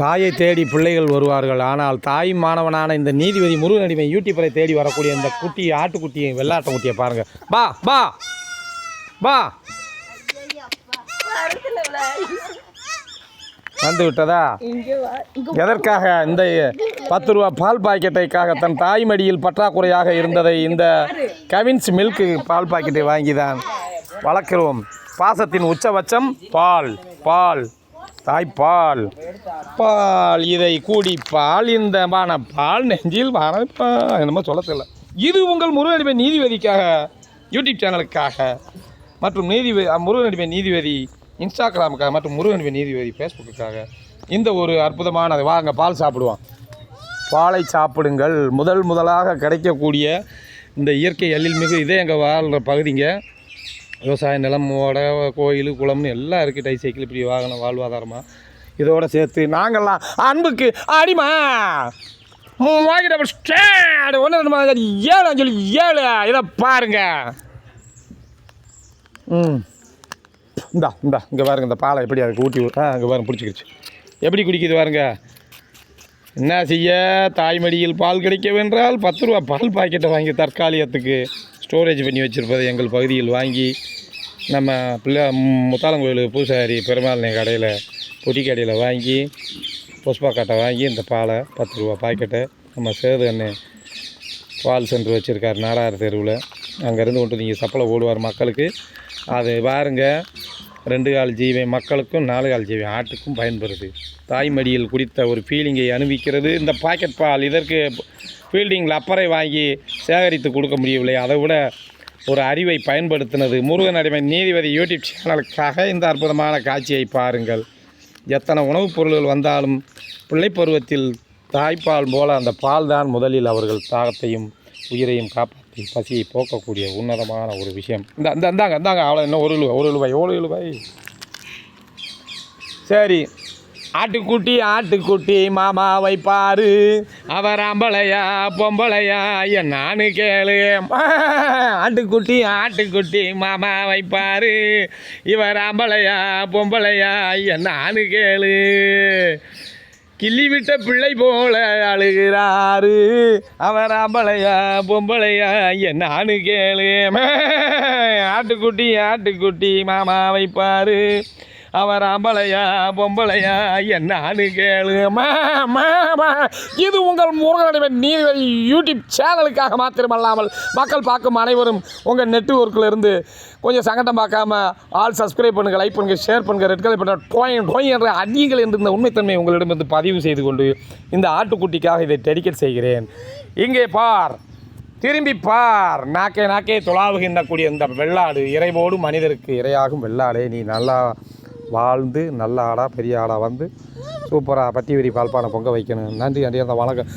தாயை தேடி பிள்ளைகள் வருவார்கள். ஆனால் தாய் மாணவனான இந்த நீதிபதி முருகனடிமை யூடியூப்பரை தேடி வரக்கூடிய இந்த குட்டி ஆட்டுக்குட்டியை வெள்ளாட்ட குட்டியை பாருங்கள். பா பா பா வந்து விட்டதா? எதற்காக? இந்த 10 ரூபா பால் பாக்கெட்டைக்காக தன் தாய் மடியில் பற்றாக்குறையாக இருந்ததை இந்த கவின்ஸ் மில்க் பால் பாக்கெட்டை வாங்கி தான் வளர்க்கிறோம். பாசத்தின் உச்சபட்சம் பால். பால் தாய்ப்பால் பால். இதை கூடிப்பால் இந்த பால் நெஞ்சில் என்னமோ சொல்ல தெரியல. இது உங்கள் முருகனடிமை நீதிபதிக்காக யூடியூப் சேனலுக்காக மற்றும் முருகனடிமை நீதிபதி இன்ஸ்டாகிராமுக்காக மற்றும் முருகனடிமை நீதிபதி ஃபேஸ்புக்குக்காக இந்த ஒரு அற்புதமானது. வாங்க பால் சாப்பிடுவோம். பாலை சாப்பிடுங்கள். முதலாக கிடைக்கக்கூடிய இந்த இயற்கை எழில்மிகு இதே எங்கள் வாழ்கிற பகுதிங்க. விவசாய நிலமோட கோயில் குளம்னு எல்லாம் இருக்குது. டை சைக்கிள் இப்படி வாகனம் வாழ்வாதாரமாக இதோடு சேர்த்து நாங்கள்லாம் அன்புக்கு அடிமா ஒன்று 7 சொல்லி 7 இதை பாருங்க. இந்தா இங்கே பாருங்க. இந்த பாலை எப்படி அதுக்கு ஊட்டி இங்கே பாருங்க பிடிச்சிக்கிச்சு. எப்படி குடிக்குது பாருங்க. என்ன செய்ய? தாய்மடியில் பால் கிடைக்கவென்றால் 10 ரூபா பால் பாக்கெட்டை வாங்கி தற்காலிகத்துக்கு ஸ்டோரேஜ் பண்ணி வச்சுருப்பதை எங்கள் பகுதியில் வாங்கி நம்ம முத்தாலங்கோயில் பூசாரி பெருமாள் கடையில் பொட்டி கடையில் வாங்கி புஷ்பா காட்டை வாங்கி இந்த பாலை 10 ரூபா பாக்கெட்டை நம்ம சேது அண்ணன் பால் சென்டர் வச்சுருக்கார் நாடார் தெருவில். அங்கேருந்து கொண்டு நீங்கள் சப்பளை ஓடுவார் மக்களுக்கு. அது பாருங்க. 2 கால் ஜீவை மக்களுக்கும் 4 கால் ஜீவை ஆட்டுக்கும் பயன்படுது. தாய்மடியில் குடித்த ஒரு ஃபீலிங்கை அனுபவிக்கிறது இந்த பாக்கெட் பால். இதற்கு ஃபீல்டிங்கில் அப்பறை வாங்கி சேகரித்து கொடுக்க முடியவில்லை. அதை விட ஒரு அறிவை பயன்படுத்தினது முருகனடிமை நீதிபதி யூடியூப் சேனலுக்காக இந்த அற்புதமான காட்சியை பாருங்கள். எத்தனை உணவுப் பொருள்கள் வந்தாலும் பிள்ளை பருவத்தில் தாய்ப்பால் போல அந்த பால் தான் முதலில் அவர்கள் தாகத்தையும் உயிரையும் காப்பாற்றி பசியை போக்கக்கூடிய உன்னதமான ஒரு விஷயம். இந்தாங்க அவ்வளோ இன்னும் 1 ரூபாய். சரி. ஆட்டுக்குட்டி மாமாவை பாரு, அவர் ஆம்பளையா பொம்பளையா என்னான்னு கேளு. ஆட்டுக்குட்டி மாமாவை பாரு, இவர் ஆம்பளையா பொம்பளையா என்னான்னு கேளு. கிள்ளி விட்ட பிள்ளை போல அழுகிறாரு, அவர் ஆம்பளையா பொம்பளையா என்னான்னு கேளு. ஆட்டுக்குட்டி மாமாவை பாரு, அவர் ஆம்பளையா பொம்பளையா என்னான்னு கேளு. இது உங்கள் முருகனடிமை நீதிபதி யூடியூப் சேனலுக்காக மாத்திரமல்லாமல் மக்கள் பார்க்கும் அனைவரும் உங்கள் நெட்வொர்க்கில் இருந்து கொஞ்சம் சங்கடம் பார்க்காம ஆல் சப்ஸ்கிரைப் பண்ணுங்கள், லைக் பண்ணுங்கள், ஷேர் பண்ணுங்கள், ரெட் கலர் பண்ணுங்கள், டோய் என்ற அடிகள் என்று இந்த உண்மைத்தன்மை உங்களிடமிருந்து பதிவு செய்து கொண்டு இந்த ஆட்டுக்குட்டிக்காக இதை டெடிகேட் செய்கிறேன். இங்கே பார், திரும்பி பார். நாக்கே துளாவுகின்ற கூடிய இந்த வெள்ளாடு, இறைவோடு மனிதருக்கு இரையாகும் வெள்ளாடே, நீ நல்லா வாழ்ந்து நல்ல ஆடாக பெரிய ஆடாக வந்து சூப்பராக பட்டி வெறி பால்பானை பொங்க வைக்கணும். நன்றி அந்த வணக்கம்.